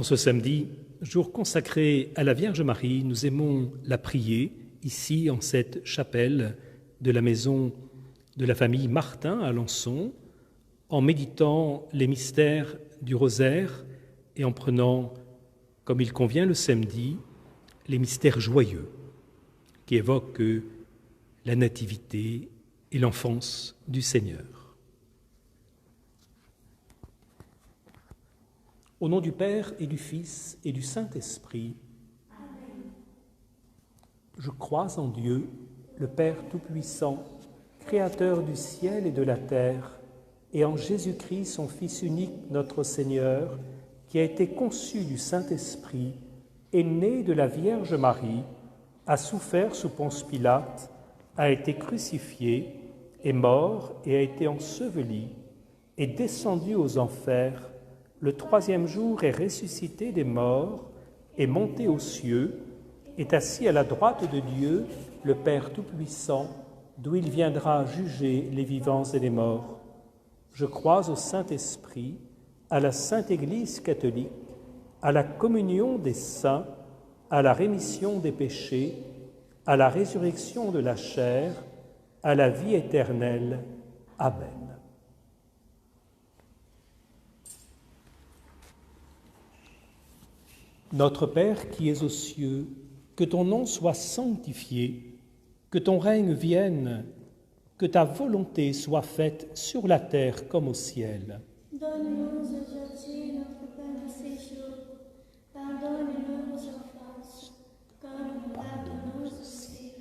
ce samedi, jour consacré à la Vierge Marie, nous aimons la prier ici en cette chapelle de la maison de la famille Martin à Alençon, en méditant les mystères du rosaire et en prenant, comme il convient le samedi, les mystères joyeux qui évoquent la nativité et l'enfance du Seigneur. Au nom du Père et du Fils et du Saint-Esprit, Amen. Je crois en Dieu, le Père Tout-Puissant, Créateur du ciel et de la terre, et en Jésus-Christ, son Fils unique, notre Seigneur, qui a été conçu du Saint-Esprit, est né de la Vierge Marie, a souffert sous Ponce Pilate, a été crucifié, est mort et a été enseveli, est descendu aux enfers, le troisième jour est ressuscité des morts, est monté aux cieux, est assis à la droite de Dieu, le Père Tout-Puissant, d'où il viendra juger les vivants et les morts. Je crois au Saint-Esprit, à la Sainte Église catholique, à la communion des saints, à la rémission des péchés, à la résurrection de la chair, à la vie éternelle. Amen. Notre Père qui es aux cieux, que ton nom soit sanctifié, que ton règne vienne, que ta volonté soit faite sur la terre comme au ciel. Donne-nous aujourd'hui notre pain de ce jour. Pardonne-nous nos offenses, comme nous pardonnons aussi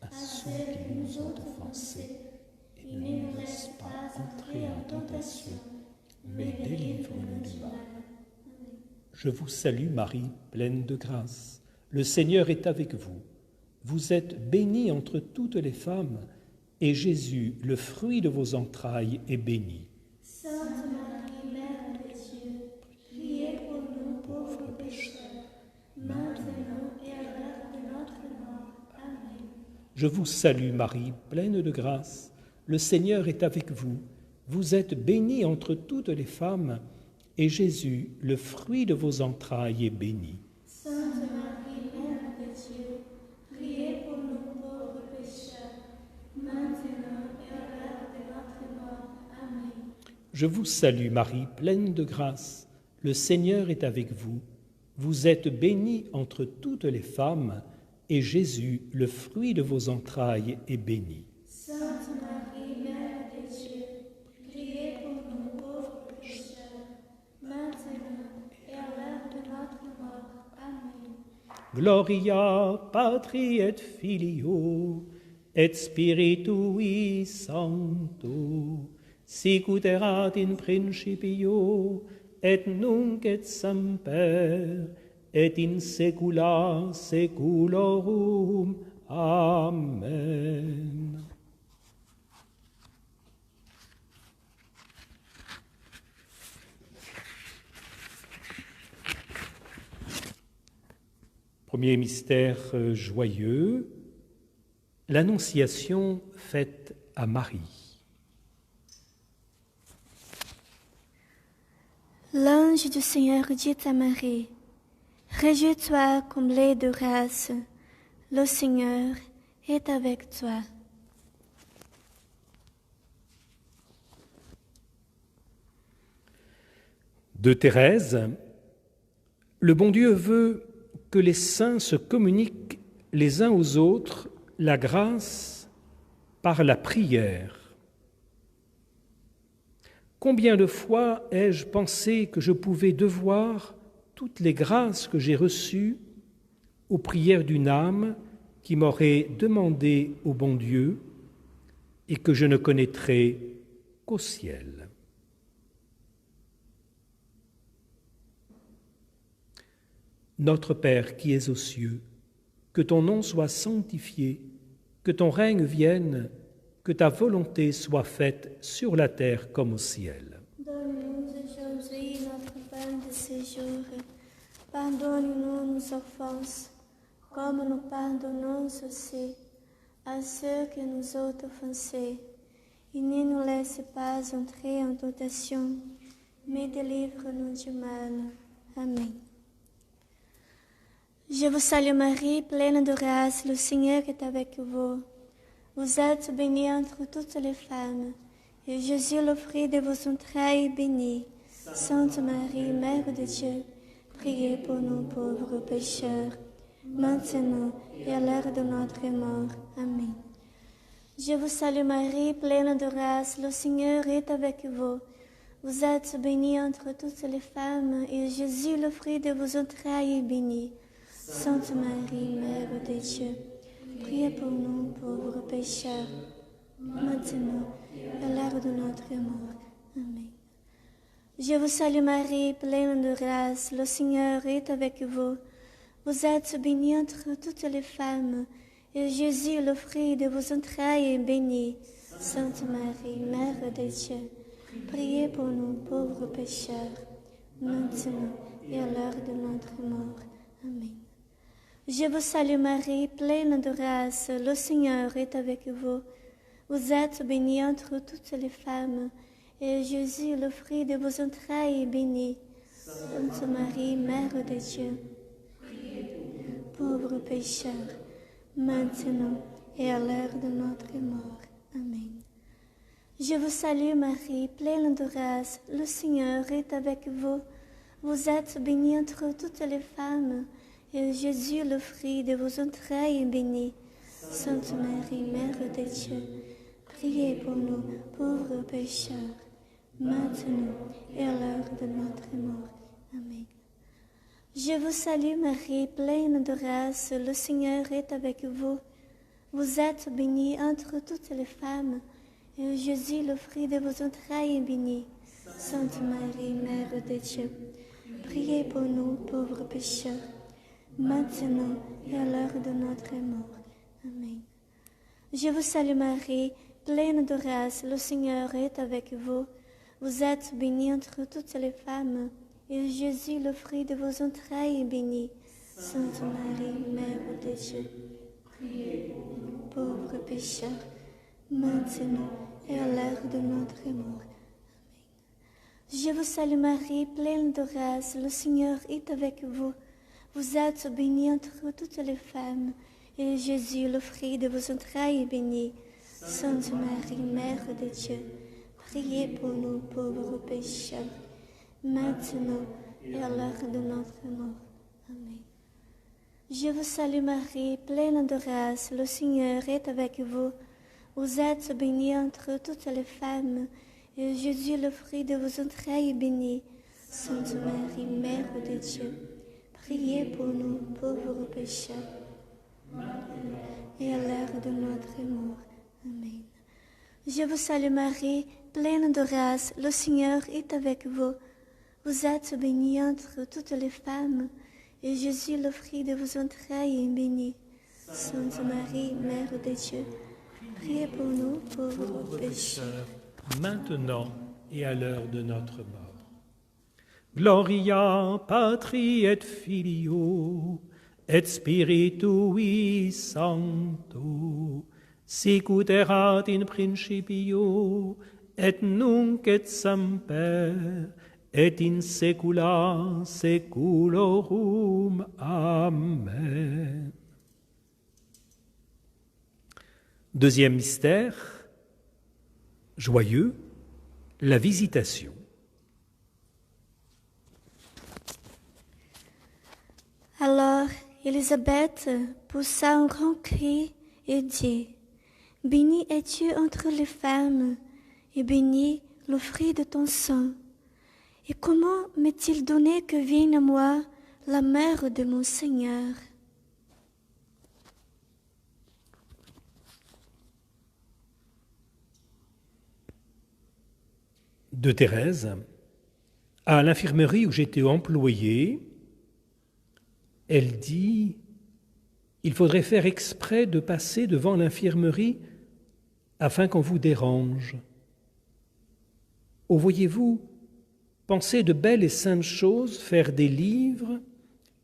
à ceux qui nous ont offensés. Et ne nous laisse pas entrer en tentation, mais délivre-nous du mal. Je vous salue Marie, pleine de grâce. Le Seigneur est avec vous. Vous êtes bénie entre toutes les femmes, et Jésus, le fruit de vos entrailles, est béni. Sainte Marie, Mère de Dieu, priez pour nous pauvres pécheurs, maintenant et à l'heure de notre mort. Amen. Je vous salue Marie, pleine de grâce. Le Seigneur est avec vous. Vous êtes bénie entre toutes les femmes, et Jésus, le fruit de vos entrailles, est béni. Sainte Marie, Mère de Dieu, priez pour nous pauvres pécheurs, maintenant et à l'heure de notre mort. Amen. Je vous salue Marie, pleine de grâce. Le Seigneur est avec vous. Vous êtes bénie entre toutes les femmes, et Jésus, le fruit de vos entrailles, est béni. Sainte Marie, Mère de Dieu, priez pour nous pauvres pécheurs, maintenant et à l'heure de notre mort. Amen. Gloria Patri et Filio et Spiritui Sancto, sicut erat in principio et nunc et semper et in saecula saeculorum. Amen. Premier mystère joyeux, l'Annonciation faite à Marie. L'ange du Seigneur dit à Marie: Réjouis-toi, comblée de grâce, le Seigneur est avec toi. De Thérèse, le bon Dieu veut que les saints se communiquent les uns aux autres la grâce par la prière. Combien de fois ai-je pensé que je pouvais devoir toutes les grâces que j'ai reçues aux prières d'une âme qui m'aurait demandé au bon Dieu et que je ne connaîtrais qu'au ciel. Notre Père qui es aux cieux, que ton nom soit sanctifié, que ton règne vienne, que ta volonté soit faite sur la terre comme au ciel. Donne-nous aujourd'hui notre pain de ce jour. Pardonne-nous nos offenses, comme nous pardonnons aussi à ceux qui nous ont offensés. Et ne nous laisse pas entrer en tentation, mais délivre-nous du mal. Amen. Je vous salue Marie, pleine de grâce, le Seigneur est avec vous. Vous êtes bénie entre toutes les femmes, et Jésus, le fruit de vos entrailles, est béni. Sainte Marie, Mère de Dieu, priez pour nous pauvres pécheurs, maintenant et à l'heure de notre mort. Amen. Je vous salue Marie, pleine de grâce, le Seigneur est avec vous. Vous êtes bénie entre toutes les femmes, et Jésus, le fruit de vos entrailles, est béni. Sainte Marie, Mère de Dieu, priez pour nous pauvres pécheurs, maintenant et à l'heure de notre mort. Amen. Je vous salue Marie, pleine de grâce, le Seigneur est avec vous. Vous êtes bénie entre toutes les femmes, et Jésus, le fruit de vos entrailles, est béni. Sainte Marie, Mère de Dieu, priez pour nous pauvres pécheurs, maintenant et à l'heure de notre mort. Amen. Je vous salue Marie, pleine de grâce, le Seigneur est avec vous. Vous êtes bénie entre toutes les femmes, et Jésus, le fruit de vos entrailles, est béni. Sainte Marie, Mère de Dieu, pauvres pécheurs, maintenant et à l'heure de notre mort. Amen. Je vous salue Marie, pleine de grâce, le Seigneur est avec vous. Vous êtes bénie entre toutes les femmes, et Jésus, le fruit de vos entrailles, est béni. Sainte Marie, Mère de Dieu, priez pour nous, pauvres pécheurs, maintenant et à l'heure de notre mort. Amen. Je vous salue Marie, pleine de grâce, le Seigneur est avec vous. Vous êtes bénie entre toutes les femmes, et Jésus, le fruit de vos entrailles, est béni. Sainte Marie, Mère de Dieu, priez pour nous, pauvres pécheurs, maintenant et à l'heure de notre mort. Amen. Je vous salue Marie, pleine de grâce, le Seigneur est avec vous. Vous êtes bénie entre toutes les femmes, et Jésus, le fruit de vos entrailles, est béni. Sainte Marie, Mère de Dieu, priez pour nous, pauvres pécheurs, maintenant et à l'heure de notre mort. Amen. Je vous salue Marie, pleine de grâce, le Seigneur est avec vous. Vous êtes bénie entre toutes les femmes, et Jésus, le fruit de vos entrailles, est béni. Sainte Marie, Mère de Dieu, priez pour nous pauvres pécheurs, maintenant et à l'heure de notre mort. Amen. Je vous salue Marie, pleine de grâce, le Seigneur est avec vous. Vous êtes bénie entre toutes les femmes, et Jésus, le fruit de vos entrailles, est béni. Sainte Marie, Mère de Dieu, priez pour nous pauvres pécheurs, maintenant et à l'heure de notre mort. Amen. Je vous salue Marie, pleine de grâce, le Seigneur est avec vous. Vous êtes bénie entre toutes les femmes, et Jésus, le fruit de vos entrailles, est béni. Sainte Marie, Mère de Dieu, priez pour nous pauvres pécheurs, maintenant et à l'heure de notre mort. Gloria Patri et Filio et Spiritui Sancto, sic ut erat in principio et nunc et semper et in saecula saeculorum. Amen. Deuxième mystère, joyeux, la visitation. Alors Élisabeth poussa un grand cri et dit, « Béni es-tu entre les femmes, et béni le fruit de ton sein. Et comment m'est-il donné que vienne à moi la mère de mon Seigneur ?» De Thérèse, à l'infirmerie où j'étais employée, elle dit « Il faudrait faire exprès de passer devant l'infirmerie afin qu'on vous dérange. Oh, voyez-vous, penser de belles et saintes choses, faire des livres,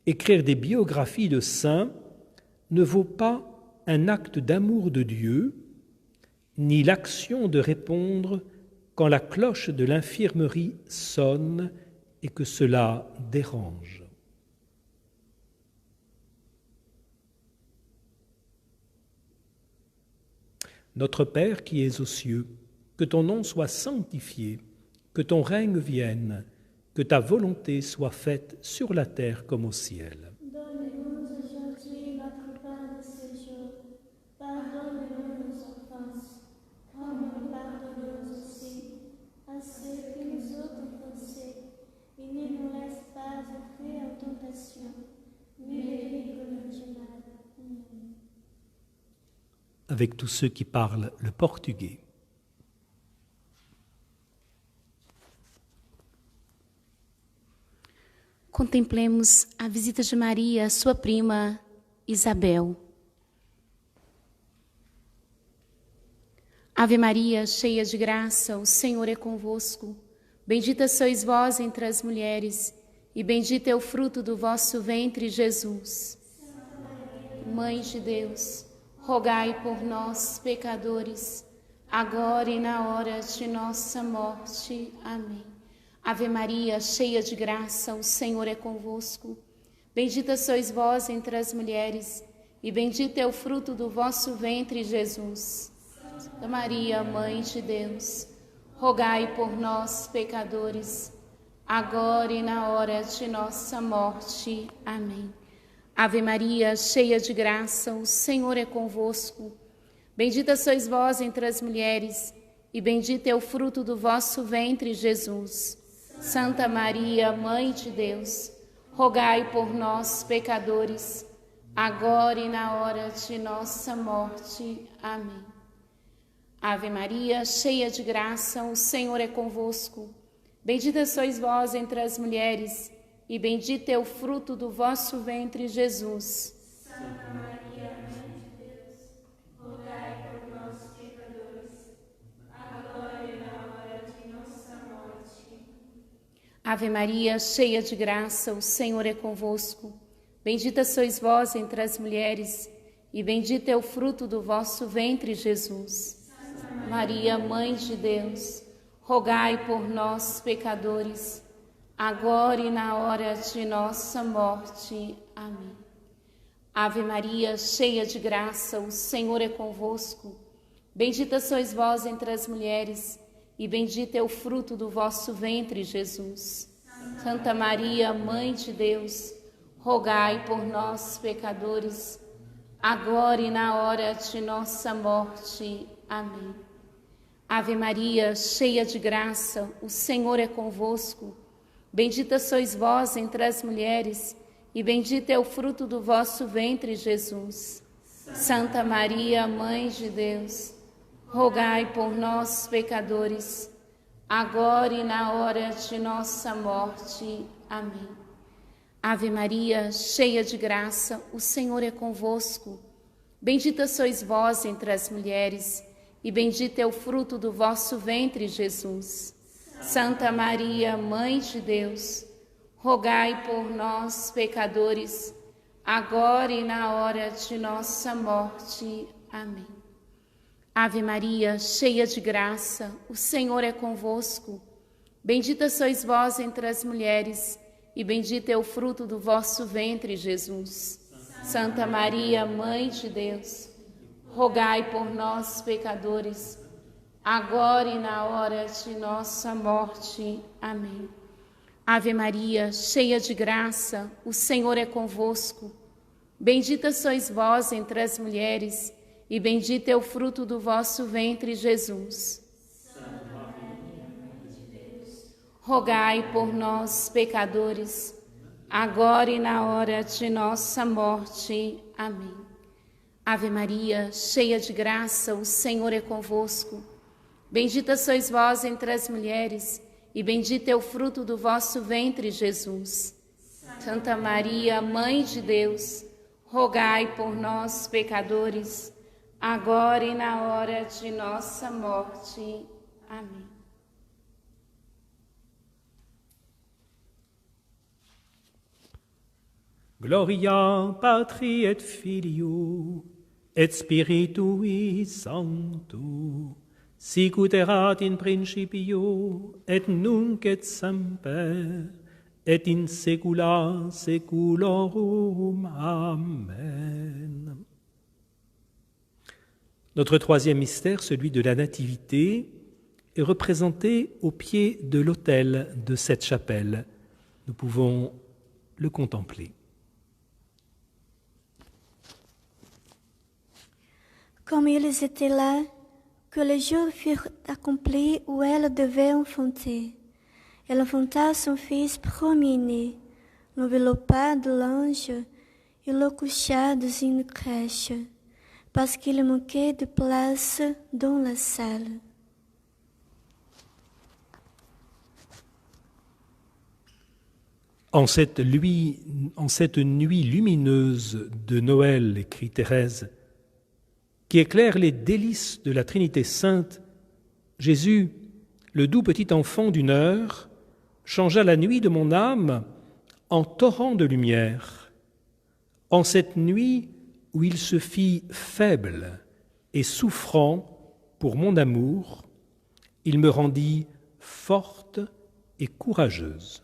écrire des biographies de saints ne vaut pas un acte d'amour de Dieu, ni l'action de répondre quand la cloche de l'infirmerie sonne et que cela dérange. » Notre Père qui es aux cieux, que ton nom soit sanctifié, que ton règne vienne, que ta volonté soit faite sur la terre comme au ciel. Donne-nous aujourd'hui notre pain de ce jour. Pardonne-nous nos offenses, comme nous pardonnons aussi à ceux qui nous ont offensés. Et ne nous laisse pas entrer en tentation, mais délivre-nous du mal. Amen. Avec tous ceux qui parlent le portugais. Contemplemos a visita de Maria à sua prima Isabel. Ave Maria, cheia de graça, o Senhor é convosco. Bendita sois vós entre as mulheres, e bendito é o fruto do vosso ventre, Jesus. Mãe de Deus, rogai por nós, pecadores, agora e na hora de nossa morte. Amém. Ave Maria, cheia de graça, o Senhor é convosco. Bendita sois vós entre as mulheres, e bendito é o fruto do vosso ventre, Jesus. Santa Maria, Mãe de Deus, rogai por nós, pecadores, agora e na hora de nossa morte. Amém. Ave Maria, cheia de graça, o Senhor é convosco. Bendita sois vós entre as mulheres, e bendito é o fruto do vosso ventre, Jesus. Santa Maria, Mãe de Deus, rogai por nós, pecadores, agora e na hora de nossa morte. Amém. Ave Maria, cheia de graça, o Senhor é convosco. Bendita sois vós entre as mulheres, e bendito é o fruto do vosso ventre, Jesus. Santa Maria, Mãe de Deus, rogai por nós, pecadores, agora e na hora de nossa morte. Ave Maria, cheia de graça, o Senhor é convosco. Bendita sois vós entre as mulheres, e bendito é o fruto do vosso ventre, Jesus. Maria, Mãe de Deus, rogai por nós, pecadores, agora e na hora de nossa morte. Amém. Ave Maria, cheia de graça, o Senhor é convosco. Bendita sois vós entre as mulheres, e bendito é o fruto do vosso ventre, Jesus. Santa Maria, Mãe de Deus, rogai por nós, pecadores, agora e na hora de nossa morte. Amém. Ave Maria, cheia de graça, o Senhor é convosco. Bendita sois vós entre as mulheres, e bendito é o fruto do vosso ventre, Jesus. Santa Maria, Mãe de Deus, rogai por nós, pecadores, agora e na hora de nossa morte. Amém. Ave Maria, cheia de graça, o Senhor é convosco. Bendita sois vós entre as mulheres, e bendito é o fruto do vosso ventre, Jesus. Santa Maria, Mãe de Deus, rogai por nós, pecadores, agora e na hora de nossa morte. Amém. Ave Maria, cheia de graça, o Senhor é convosco. Bendita sois vós entre as mulheres, e bendito é o fruto do vosso ventre, Jesus. Santa Maria, Mãe de Deus, rogai por nós, pecadores, agora e na hora de nossa morte. Amém. Ave Maria, cheia de graça, o Senhor é convosco. Bendita sois vós entre as mulheres, e bendito é o fruto do vosso ventre, Jesus. Santa Maria, Mãe de Deus, rogai por nós, pecadores, agora e na hora de nossa morte. Amém. Ave Maria, cheia de graça, o Senhor é convosco. Bendita sois vós entre as mulheres, e bendito é o fruto do vosso ventre, Jesus. Santa Maria, Mãe de Deus, rogai por nós, pecadores, agora e na hora de nossa morte. Amém. Gloria Patri et Filio et Spiritui Sancto, sicut erat in principio et nunc et semper et in saecula saeculorum. Amen. Notre troisième mystère, celui de la Nativité, est représenté au pied de l'autel de cette chapelle. Nous pouvons le contempler. Comme ils étaient là, que les jours furent accomplis où elle devait enfanter. Elle enfanta son fils premier-né, l'enveloppa de l'ange et le coucha dans une crèche, parce qu'il manquait de place dans la salle. En cette nuit lumineuse de Noël, écrit Thérèse, qui éclaire les délices de la Trinité sainte, Jésus, le doux petit enfant d'une heure, changea la nuit de mon âme en torrent de lumière. En cette nuit où il se fit faible et souffrant pour mon amour, il me rendit forte et courageuse.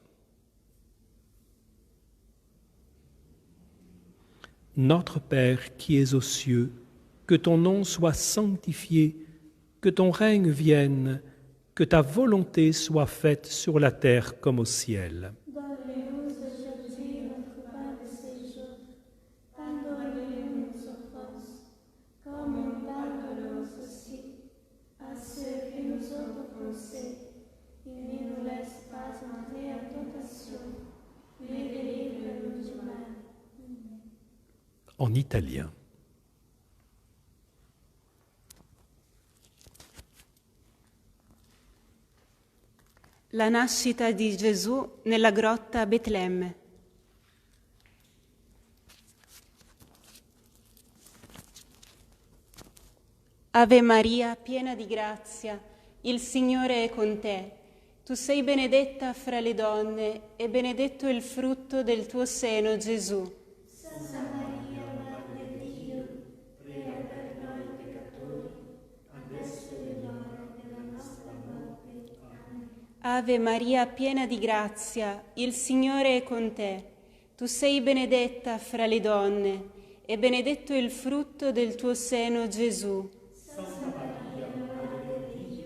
Notre Père qui es aux cieux, que ton nom soit sanctifié, que ton règne vienne, que ta volonté soit faite sur la terre comme au ciel. Donne-nous aujourd'hui notre pain de ce jour. Pardonne-nous nos offenses, comme nous pardonnons aussi à ceux qui nous ont offensés. Et ne nous laisse pas entrer en tentation, mais délivre-nous du mal. En italien. La nascita di Gesù nella grotta a Betlemme. Ave Maria, piena di grazia, il Signore è con te. Tu sei benedetta fra le donne e benedetto il frutto del tuo seno, Gesù. Santa Maria, Madre di Dio, prega per noi peccatori, adesso è l'ora della nostra morte. Amen. Ave Maria, piena di grazia, il Signore è con te. Tu sei benedetta fra le donne e benedetto il frutto del tuo seno, Gesù. Santa Maria, Madre di Dio,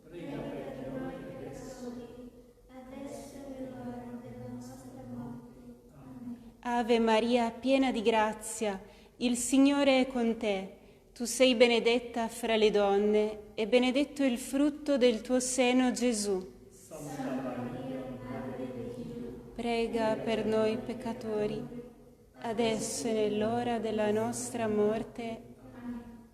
prega per noi peccatori, adesso è l'ora della nostra morte. Amen. Ave Maria, piena di grazia, il Signore è con te. Tu sei benedetta fra le donne e benedetto il frutto del tuo seno, Gesù. Santa Maria, Madre di Dio, Prega per noi peccatori, adesso e nell'ora della nostra morte.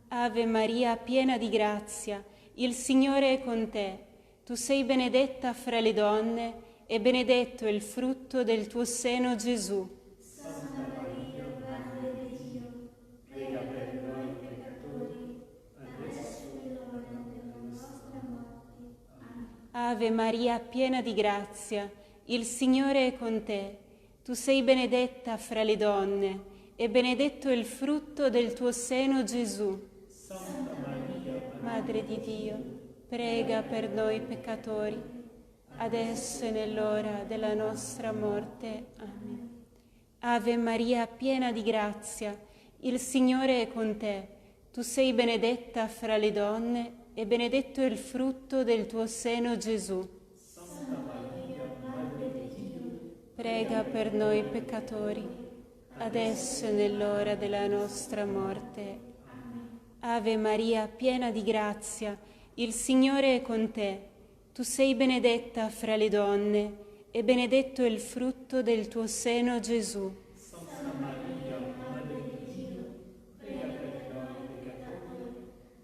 Ave Maria, piena di grazia, il Signore è con te. Tu sei benedetta fra le donne e benedetto il frutto del tuo seno, Gesù. Santa Maria, Madre di Dio, prega per noi peccatori, adesso è l'ora della nostra morte. Amen. Ave Maria, piena di grazia, il Signore è con te. Tu sei benedetta fra le donne e benedetto il frutto del tuo seno, Gesù. Santa Maria, Madre di Dio, prega per noi peccatori, adesso e nell'ora della nostra morte. Amen. Ave Maria, piena di grazia, il Signore è con te. Tu sei benedetta fra le donne e benedetto il frutto del tuo seno, Gesù. Santa Maria, Madre di Dio, Prega per noi peccatori, adesso e nell'ora della nostra morte. Ave Maria, piena di grazia, il Signore è con te. Tu sei benedetta fra le donne e benedetto il frutto del tuo seno, Gesù. Santa Maria, Madre di Dio, prega per noi peccatori,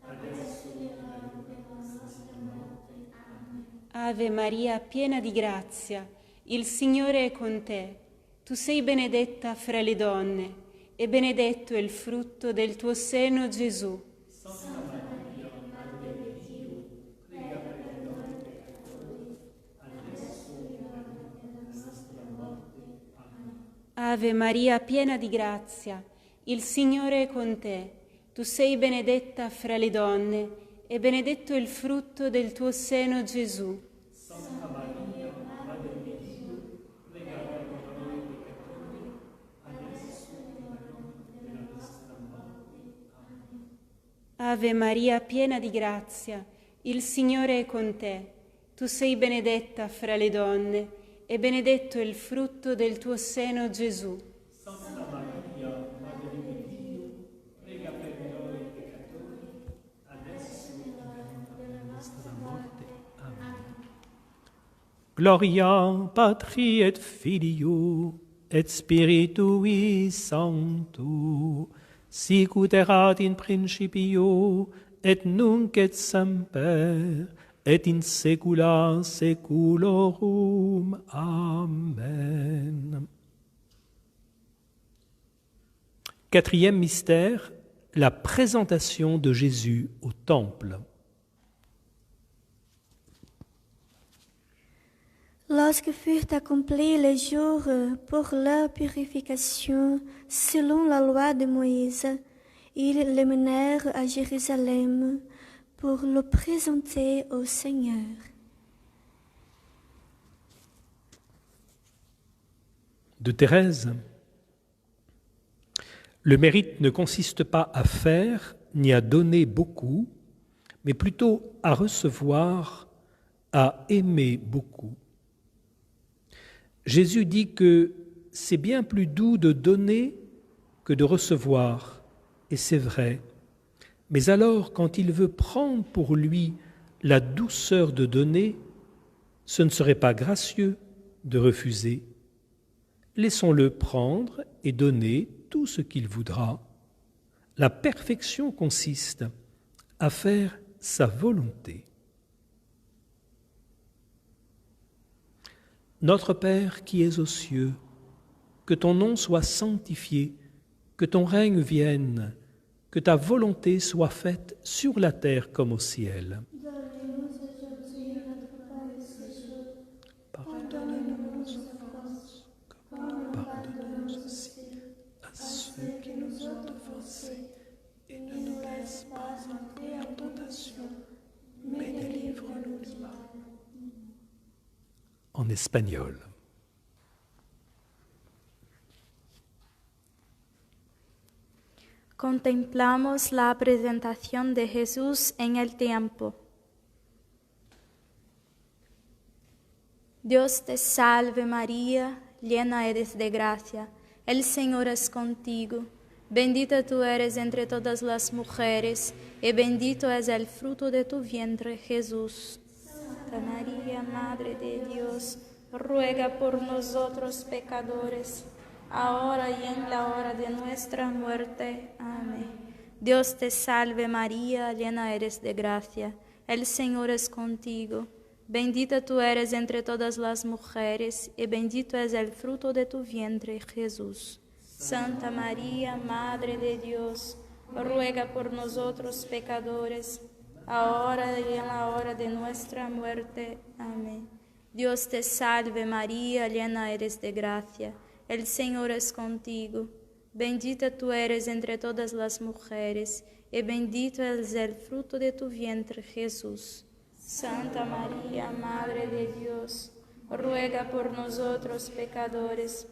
adesso è l'ora della nostra morte. Amen. Ave Maria, piena di grazia, il Signore è con te. Tu sei benedetta fra le donne e benedetto il frutto del tuo seno, Gesù. Santa Maria, Madre di Dio, prega per noi peccatori, adesso è l'ora della nostra morte. Amen. Ave Maria, piena di grazia, il Signore è con te. Tu sei benedetta fra le donne e benedetto il frutto del tuo seno, Gesù. Santa Maria, Madre di Dio, prega per noi peccatori, adesso è l'ora della nostra morte. Amen. Ave Maria, piena di grazia, il Signore è con te. Tu sei benedetta fra le donne, e benedetto è il frutto del tuo seno, Gesù. Santa Maria, Madre di Dio, prega per noi peccatori, adesso e nell'ora della nostra morte. Amen. Gloria Patri et Filio et Spiritui Sancto, sicut erat in principio et nunc et semper et in saecula saeculorum. Amen. Quatrième mystère, la présentation de Jésus au temple. Lorsque furent accomplis les jours pour leur purification, selon la loi de Moïse, ils le menèrent à Jérusalem pour le présenter au Seigneur. De Thérèse. Le mérite ne consiste pas à faire ni à donner beaucoup, mais plutôt à recevoir, à aimer beaucoup. Jésus dit que c'est bien plus doux de donner que de recevoir, et c'est vrai. Mais alors, quand il veut prendre pour lui la douceur de donner, ce ne serait pas gracieux de refuser. Laissons-le prendre et donner tout ce qu'il voudra. La perfection consiste à faire sa volonté. Notre Père qui es aux cieux, que ton nom soit sanctifié, que ton règne vienne, que ta volonté soit faite sur la terre comme au ciel. Donne-nous aujourd'hui notre pain de ce jour. Pardonne-nous nos offenses, comme nous pardonnons aussi à ceux qui nous ont offensés, et ne nous laisse pas entrer en tentation, mais délivre-nous du mal. En espagnol. Contemplamos la presentación de Jesús en el tiempo. Dios te salve María, llena eres de gracia, el Señor es contigo. Bendita tú eres entre todas las mujeres, y bendito es el fruto de tu vientre, Jesús. Santa María, Madre de Dios, ruega por nosotros pecadores, ahora y en la hora de nuestra muerte. Amén. Dios te salve María, llena eres de gracia, el Señor es contigo. Bendita tú eres entre todas las mujeres, y bendito es el fruto de tu vientre, Jesús. Santa María, Madre de Dios, ruega por nosotros pecadores, ahora y en la hora de nuestra muerte. Amén. Dios te salve María, llena eres de gracia, el Señor es contigo. Bendita tú eres entre todas las mujeres, y bendito es el fruto de tu vientre, Jesús. Santa María, Madre de Dios, ruega por nosotros pecadores,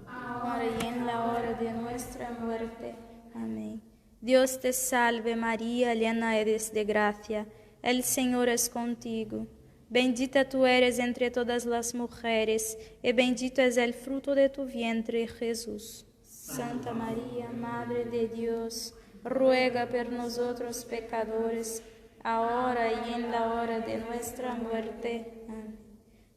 ahora y en la hora de nuestra muerte. Amén. Dios te salve María, llena eres de gracia, el Señor es contigo. Bendita tú eres entre todas las mujeres, y bendito es el fruto de tu vientre, Jesús. Santa María, Madre de Dios, ruega por nosotros pecadores, ahora y en la hora de nuestra muerte. Amén.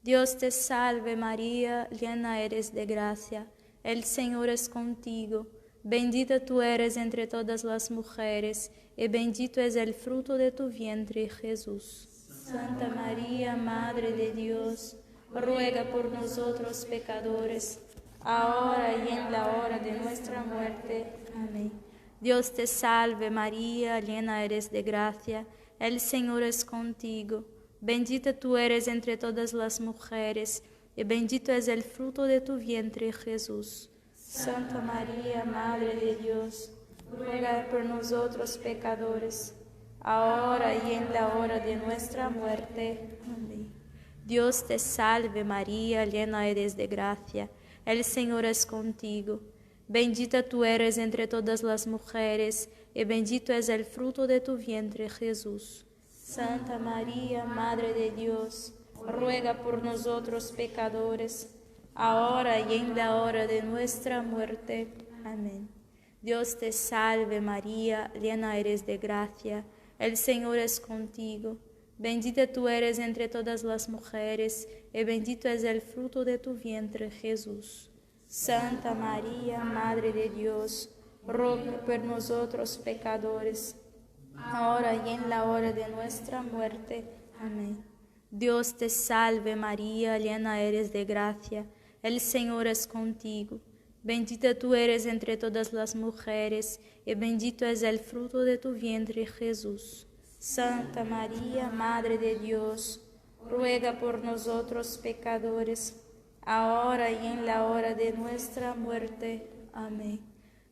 Dios te salve María, llena eres de gracia, el Señor es contigo. Bendita tú eres entre todas las mujeres, y bendito es el fruto de tu vientre, Jesús. Santa María, Madre de Dios, ruega por nosotros pecadores, ahora y en la hora de nuestra muerte. Amén. Dios te salve María, llena eres de gracia, el Señor es contigo. Bendita tú eres entre todas las mujeres, y bendito es el fruto de tu vientre, Jesús. Santa María, Madre de Dios, ruega por nosotros pecadores, ahora y en la hora de nuestra muerte. Amén. Dios te salve María, llena eres de gracia, el Señor es contigo. Bendita tú eres entre todas las mujeres, y bendito es el fruto de tu vientre, Jesús. Santa María, Madre de Dios, ruega por nosotros pecadores, ahora y en la hora de nuestra muerte. Amén. Dios te salve María, llena eres de gracia, el Señor es contigo. Bendita tú eres entre todas las mujeres, y bendito es el fruto de tu vientre, Jesús. Santa María, Madre de Dios, ruega por nosotros pecadores, ahora y en la hora de nuestra muerte. Amén. Dios te salve María, llena eres de gracia, el Señor es contigo. Bendita tú eres entre todas las mujeres, y bendito es el fruto de tu vientre, Jesús. Santa María, Madre de Dios, ruega por nosotros pecadores, ahora y en la hora de nuestra muerte. Amén.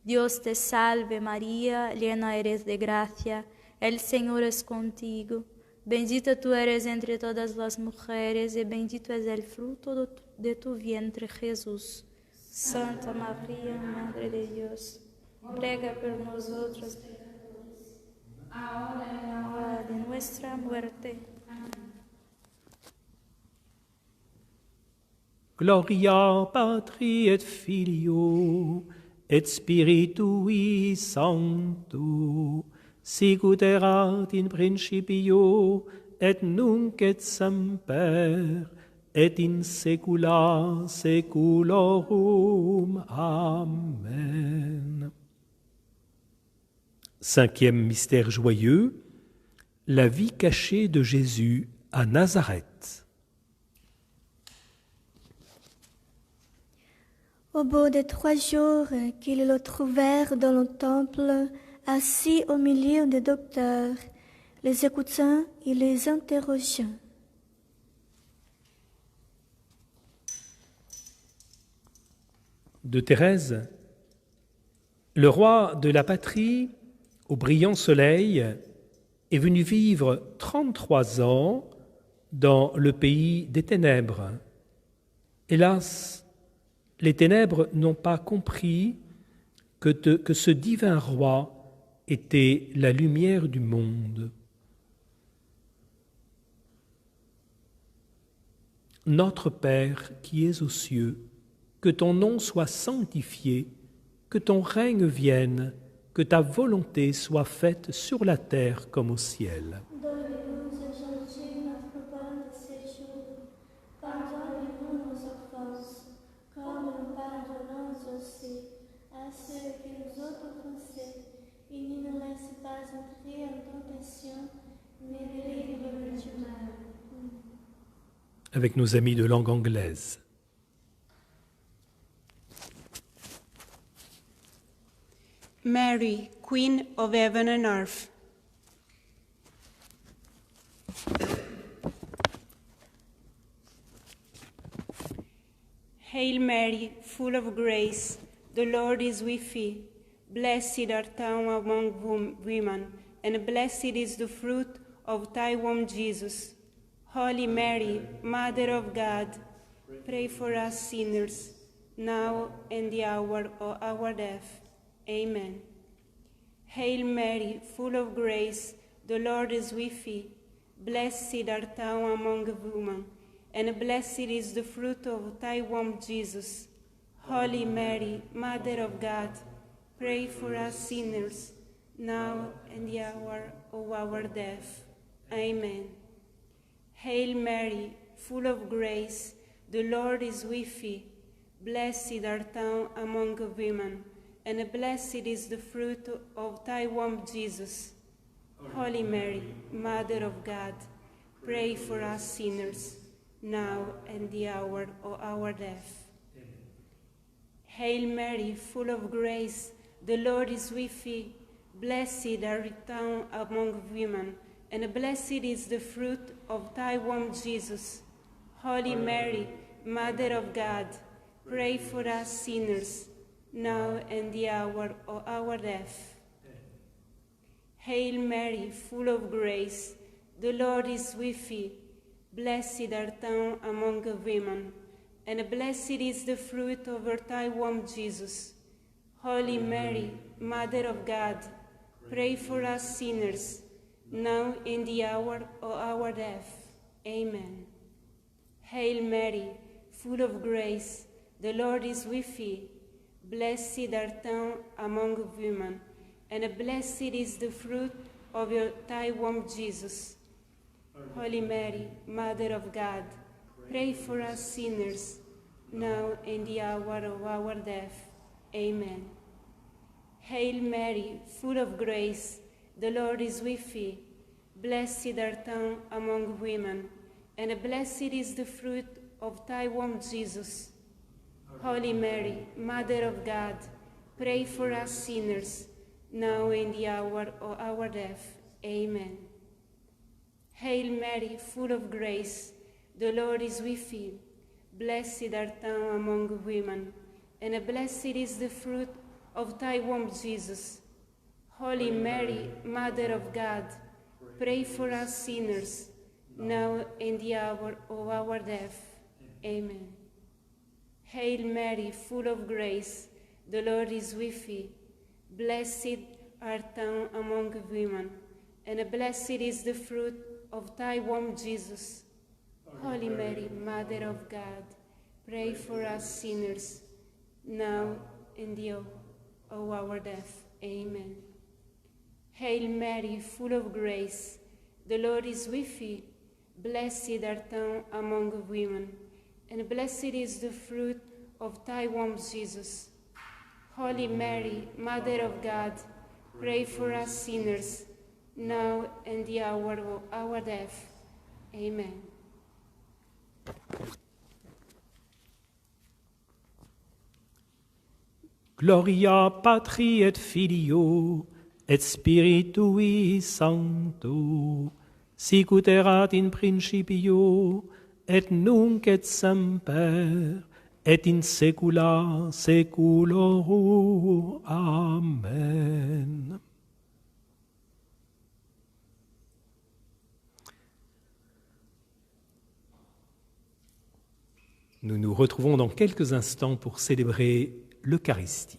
Dios te salve María, llena eres de gracia, el Señor es contigo. Bendita tú eres entre todas las mujeres, y bendito es el fruto de tu vientre, Jesús. Santa María, Madre de Dios, ruega por nosotros pecadores, ahora y en la hora de nuestra muerte. Gloria Patri et Filio et Spiritui Sancto, sicut erat in principio et nunc et semper et in saecula saeculorum. Amen. Cinquième mystère joyeux, la vie cachée de Jésus à Nazareth. Au bout de 3 jours qu'ils le trouvèrent dans le temple, assis au milieu des docteurs, les écoutant et les interrogeant. De Thérèse, le roi de la patrie, au brillant soleil, est venu vivre 33 ans dans le pays des ténèbres. Hélas, les ténèbres n'ont pas compris que ce divin roi était la lumière du monde. Notre Père qui es aux cieux, que ton nom soit sanctifié, que ton règne vienne, que ta volonté soit faite sur la terre comme au ciel. Donne-nous aujourd'hui notre pain de ce jour. Pardonne-nous nos offenses, comme nous pardonnons aussi à ceux qui nous ont offensés. Et ne nous laisse pas entrer en tentation, mais délivre-nous du mal. Avec nos amis de langue anglaise. Mary, Queen of Heaven and Earth. Hail Mary, full of grace, the Lord is with thee. Blessed art thou among women, and blessed is the fruit of thy womb, Jesus. Holy Mary, Mother of God, pray for us sinners, now and the hour of our death. Amen. Hail Mary, full of grace, the Lord is with thee. Blessed art thou among women, and blessed is the fruit of thy womb, Jesus. Holy Mary, Mother of God, pray for us sinners, now and the hour of our death. Amen. Hail Mary, full of grace, the Lord is with thee. Blessed art thou among women, and blessed is the fruit of thy womb, Jesus. Holy Mary, Mother of God, pray for us sinners, now and the hour of our death. Hail Mary, full of grace, the Lord is with thee. Blessed art thou among women, and blessed is the fruit of thy womb, Jesus. Holy Mary, Mother of God, pray for us sinners, now and the hour of our death. Hail Mary, full of grace, the Lord is with thee. Blessed art thou among women, and blessed is the fruit of thy womb, Jesus. Holy Mary, Mother of God, Pray for us sinners, now and the hour of our death. Amen. Hail Mary, full of grace, the Lord is with thee. Blessed art thou among women, and blessed is the fruit of thy womb, Jesus. Holy Mary, Mother of God, pray for us sinners, now and the hour of our death. Amen. Hail Mary, full of grace, the Lord is with thee. Blessed art thou among women, and blessed is the fruit of thy womb, Jesus. Holy Mary, Mother of God, pray for us sinners, now and the hour of our death. Amen. Hail Mary, full of grace, the Lord is with thee. Blessed art thou among women, and blessed is the fruit of thy womb, Jesus. Holy Mary, Mother of God, pray for us sinners, now and the hour of our death. Amen. Hail Mary, full of grace, the Lord is with thee. Blessed art thou among women, and blessed is the fruit of thy womb, Jesus. Holy Mary, Mother of God, pray for us sinners, now and the hour of our death. Amen. Hail Mary, full of grace, the Lord is with thee. Blessed art thou among women, and blessed is the fruit of thy womb, Jesus. Holy Mary, Mother of God, pray for us sinners, now and the hour of our death. Amen. Gloria Patri et Filio et Spiritui Sancto, sic ut erat in principio, et nunc et semper, et in saecula saeculorum. Amen. Nous nous retrouvons dans quelques instants pour célébrer l'Eucharistie.